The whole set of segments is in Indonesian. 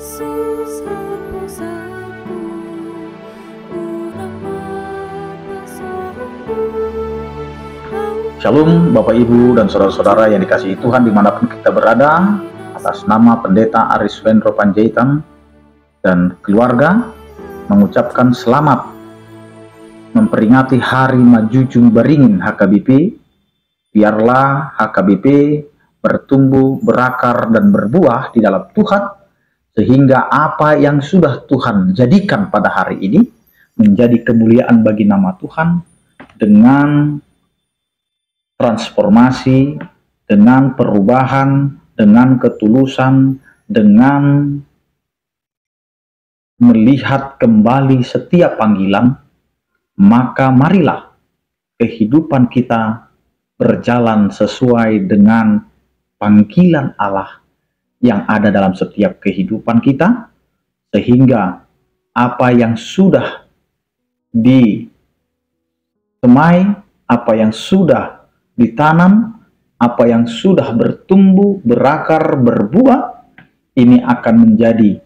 Yesus hapus aku, Shalom Bapak Ibu dan saudara-saudara yang dikasihi Tuhan dimanapun kita berada. Atas nama Pendeta Aris Wendro Panjaitan dan keluarga mengucapkan selamat memperingati Hari Majujung Beringin HKBP. Biarlah HKBP bertumbuh, berakar, dan berbuah di dalam Tuhan, sehingga apa yang sudah Tuhan jadikan pada hari ini menjadi kemuliaan bagi nama Tuhan dengan transformasi, dengan perubahan, dengan ketulusan, dengan melihat kembali setiap panggilan. Maka marilah kehidupan kita berjalan sesuai dengan panggilan Allah yang ada dalam setiap kehidupan kita, sehingga apa yang sudah ditemai, apa yang sudah ditanam, apa yang sudah bertumbuh, berakar, berbuah, ini akan menjadi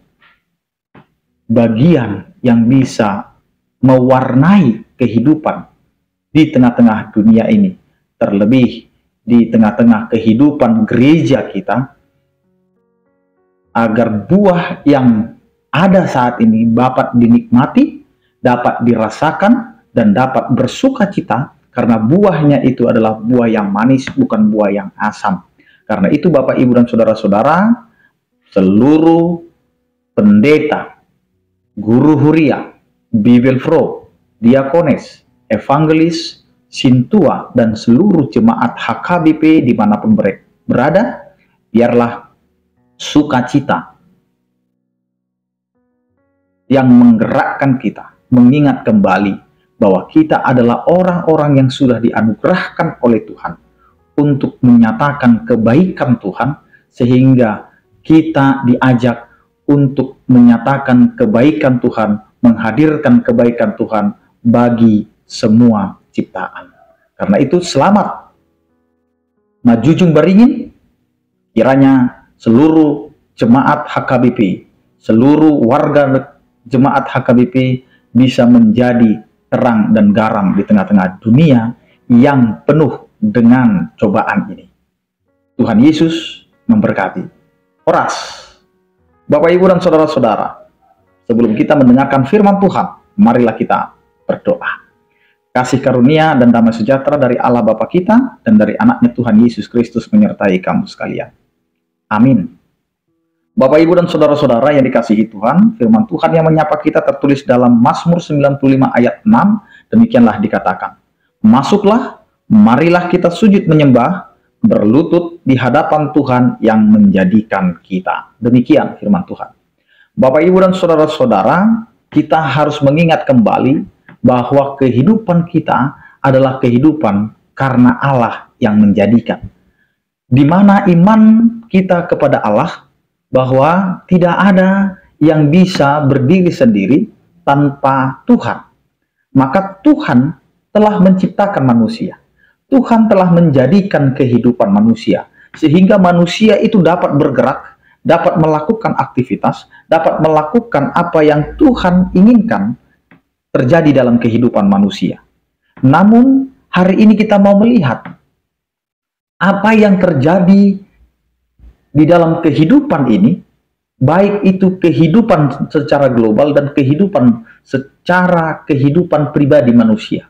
bagian yang bisa mewarnai kehidupan di tengah-tengah dunia ini, terlebih di tengah-tengah kehidupan gereja kita, agar buah yang ada saat ini dapat dinikmati, dapat dirasakan, dan dapat bersuka cita, karena buahnya itu adalah buah yang manis, bukan buah yang asam. Karena itu Bapak, Ibu, dan saudara-saudara, seluruh pendeta, guru huria, Bible Pro, diakones, evangelis, sintua, dan seluruh jemaat HKBP dimanapun berada, biarlah sukacita yang menggerakkan kita, mengingat kembali bahwa kita adalah orang-orang yang sudah dianugerahkan oleh Tuhan untuk menyatakan kebaikan Tuhan, sehingga kita diajak untuk menyatakan kebaikan Tuhan, menghadirkan kebaikan Tuhan bagi semua ciptaan. Karena itu selamat Majujung Beringin. Kiranya seluruh jemaat HKBP, seluruh warga jemaat HKBP bisa menjadi terang dan garam di tengah-tengah dunia yang penuh dengan cobaan ini. Tuhan Yesus memberkati. Oras. Bapak, Ibu, dan saudara-saudara, sebelum kita mendengarkan firman Tuhan, marilah kita berdoa. Kasih karunia dan damai sejahtera dari Allah Bapa kita dan dari anaknya Tuhan Yesus Kristus menyertai kamu sekalian. Amin. Bapak, Ibu, dan saudara-saudara yang dikasihi Tuhan, firman Tuhan yang menyapa kita tertulis dalam Mazmur 95 ayat 6, demikianlah dikatakan, "Masuklah, marilah kita sujud menyembah, berlutut di hadapan Tuhan yang menjadikan kita." Demikian firman Tuhan. Bapak, Ibu, dan saudara-saudara, kita harus mengingat kembali bahwa kehidupan kita adalah kehidupan karena Allah yang menjadikan. Di mana iman kita kepada Allah, bahwa tidak ada yang bisa berdiri sendiri tanpa Tuhan. Maka Tuhan telah menciptakan manusia. Tuhan telah menjadikan kehidupan manusia, sehingga manusia itu dapat bergerak, dapat melakukan aktivitas, dapat melakukan apa yang Tuhan inginkan terjadi dalam kehidupan manusia. Namun hari ini kita mau melihat apa yang terjadi di dalam kehidupan ini, baik itu kehidupan secara global dan kehidupan pribadi manusia,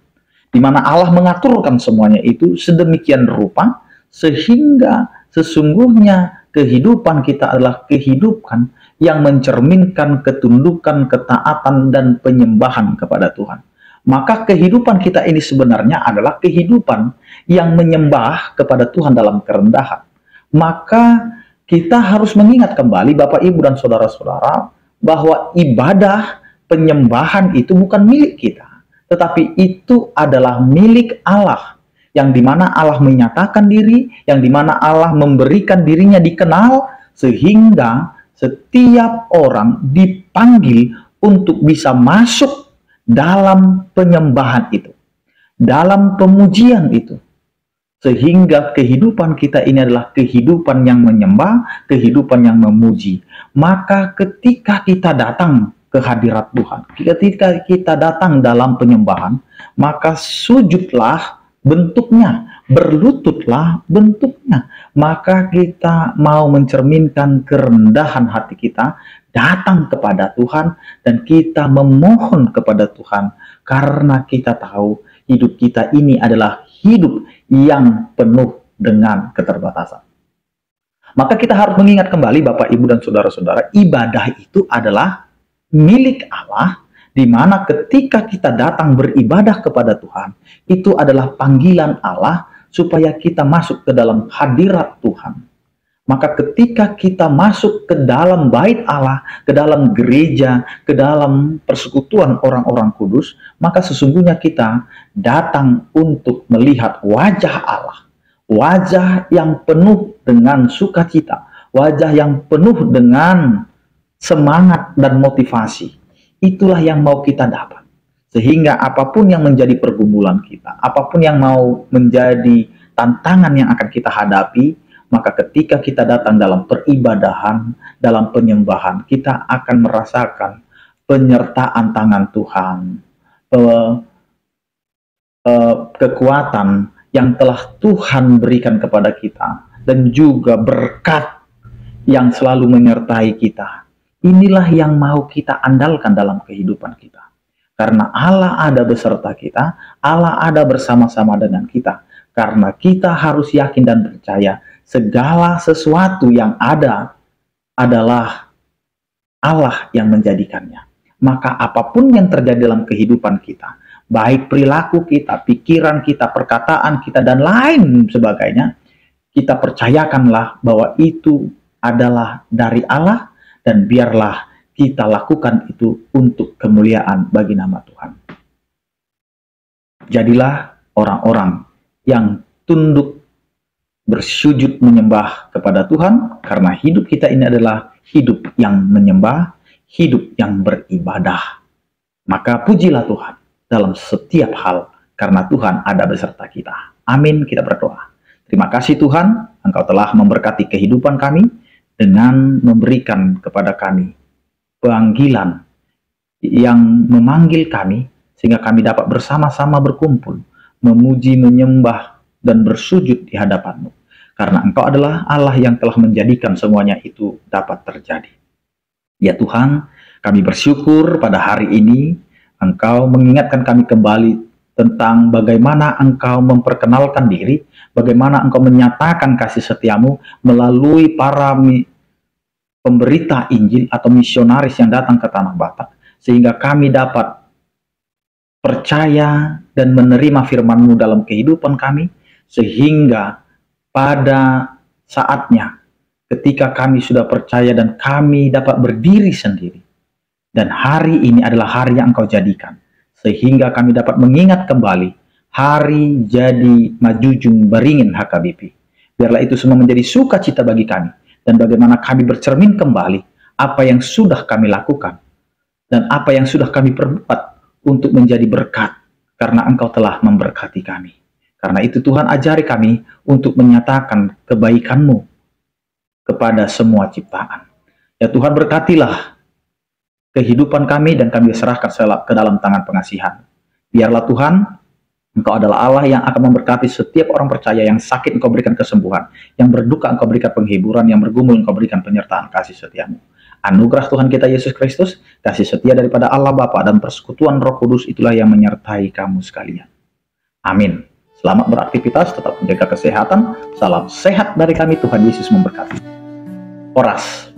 di mana Allah mengaturkan semuanya itu sedemikian rupa, sehingga sesungguhnya kehidupan kita adalah kehidupan yang mencerminkan ketundukan, ketaatan, dan penyembahan kepada Tuhan. Maka kehidupan kita ini sebenarnya adalah kehidupan yang menyembah kepada Tuhan dalam kerendahan. Maka kita harus mengingat kembali Bapak, Ibu, dan saudara-saudara, bahwa ibadah penyembahan itu bukan milik kita, tetapi itu adalah milik Allah, yang dimana Allah menyatakan diri, yang dimana Allah memberikan dirinya dikenal, sehingga setiap orang dipanggil untuk bisa masuk dalam penyembahan itu, dalam pemujian itu. Sehingga kehidupan kita ini adalah kehidupan yang menyembah, kehidupan yang memuji. Maka ketika kita datang ke hadirat Tuhan, ketika kita datang dalam penyembahan, maka sujudlah bentuknya, berlututlah bentuknya. Maka kita mau mencerminkan kerendahan hati kita, datang kepada Tuhan, dan kita memohon kepada Tuhan, karena kita tahu hidup kita ini adalah hidup yang penuh dengan keterbatasan. Maka kita harus mengingat kembali Bapak, Ibu, dan Saudara-saudara, ibadah itu adalah milik Allah, di mana ketika kita datang beribadah kepada Tuhan, itu adalah panggilan Allah supaya kita masuk ke dalam hadirat Tuhan. Maka ketika kita masuk ke dalam bait Allah, ke dalam gereja, ke dalam persekutuan orang-orang kudus, maka sesungguhnya kita datang untuk melihat wajah Allah. Wajah yang penuh dengan sukacita, wajah yang penuh dengan semangat dan motivasi. Itulah yang mau kita dapat. Sehingga apapun yang menjadi pergumulan kita, apapun yang mau menjadi tantangan yang akan kita hadapi, maka ketika kita datang dalam peribadahan, dalam penyembahan, kita akan merasakan penyertaan tangan Tuhan, kekuatan yang telah Tuhan berikan kepada kita, dan juga berkat yang selalu menyertai kita. Inilah yang mau kita andalkan dalam kehidupan kita. Karena Allah ada beserta kita, Allah ada bersama-sama dengan kita. Karena kita harus yakin dan percaya segala sesuatu yang ada adalah Allah yang menjadikannya. Maka apapun yang terjadi dalam kehidupan kita, baik perilaku kita, pikiran kita, perkataan kita, dan lain sebagainya, kita percayakanlah bahwa itu adalah dari Allah, dan biarlah kita lakukan itu untuk kemuliaan bagi nama Tuhan. Jadilah orang-orang yang tunduk bersujud menyembah kepada Tuhan, karena hidup kita ini adalah hidup yang menyembah, hidup yang beribadah. Maka pujilah Tuhan dalam setiap hal, karena Tuhan ada beserta kita. Amin, kita berdoa. Terima kasih Tuhan, Engkau telah memberkati kehidupan kami dengan memberikan kepada kami panggilan yang memanggil kami, sehingga kami dapat bersama-sama berkumpul, memuji, menyembah, dan bersujud di hadapan-Mu. Karena Engkau adalah Allah yang telah menjadikan semuanya itu dapat terjadi. Ya Tuhan, kami bersyukur pada hari ini Engkau mengingatkan kami kembali tentang bagaimana Engkau memperkenalkan diri, bagaimana Engkau menyatakan kasih setia-Mu melalui para pemberita Injil atau misionaris yang datang ke Tanah Batak, sehingga kami dapat percaya dan menerima firman-Mu dalam kehidupan kami, sehingga pada saatnya ketika kami sudah percaya dan kami dapat berdiri sendiri, dan hari ini adalah hari yang Engkau jadikan, sehingga kami dapat mengingat kembali hari jadi Majujung Beringin HKBP. Biarlah itu semua menjadi sukacita bagi kami, dan bagaimana kami bercermin kembali apa yang sudah kami lakukan dan apa yang sudah kami perbuat untuk menjadi berkat, karena Engkau telah memberkati kami. Karena itu Tuhan, ajari kami untuk menyatakan kebaikan-Mu kepada semua ciptaan. Ya Tuhan, berkatilah kehidupan kami, dan kami serahkan ke dalam tangan pengasihan. Biarlah Tuhan, Engkau adalah Allah yang akan memberkati setiap orang percaya. Yang sakit Engkau berikan kesembuhan, yang berduka Engkau berikan penghiburan, yang bergumul Engkau berikan penyertaan kasih setia-Mu. Anugerah Tuhan kita Yesus Kristus, kasih setia daripada Allah Bapa, dan persekutuan Roh Kudus itulah yang menyertai kamu sekalian. Amin. Selamat beraktivitas, tetap menjaga kesehatan. Salam sehat dari kami, Tuhan Yesus memberkati. Oras.